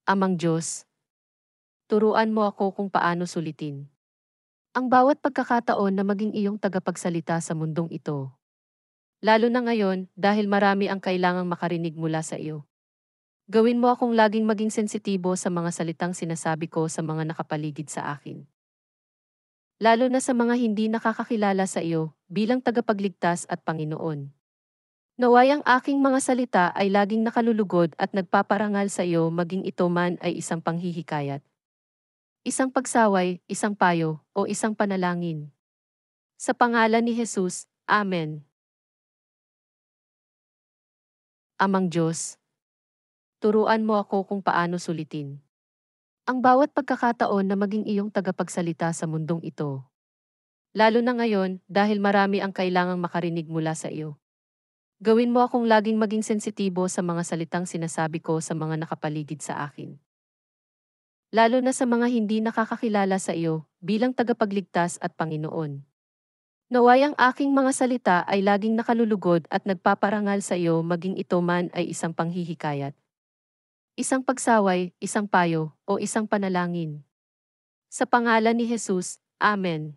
Amang Diyos, turuan mo ako kung paano sulitin ang bawat pagkakataon na maging iyong tagapagsalita sa mundong ito. Lalo na ngayon dahil marami ang kailangang makarinig mula sa iyo. Gawin mo akong laging maging sensitibo sa mga salitang sinasabi ko sa mga nakapaligid sa akin. Lalo na sa mga hindi nakakakilala sa iyo bilang tagapagligtas at Panginoon. Naway ang aking mga salita ay laging nakalulugod at nagpaparangal sa iyo maging ito man ay isang panghihikayat, isang pagsaway, isang payo, o isang panalangin. Sa pangalan ni Jesus, Amen. Amang Diyos, turuan mo ako kung paano sulitin ang bawat pagkakataon na maging iyong tagapagsalita sa mundong ito. Lalo na ngayon dahil marami ang kailangang makarinig mula sa iyo. Gawin mo akong laging maging sensitibo sa mga salitang sinasabi ko sa mga nakapaligid sa akin. Lalo na sa mga hindi nakakakilala sa iyo bilang tagapagligtas at Panginoon. Naway ang aking mga salita ay laging nakalulugod at nagpaparangal sa iyo maging ito man ay isang panghihikayat, isang pagsaway, isang payo, o isang panalangin. Sa pangalan ni Jesus, Amen.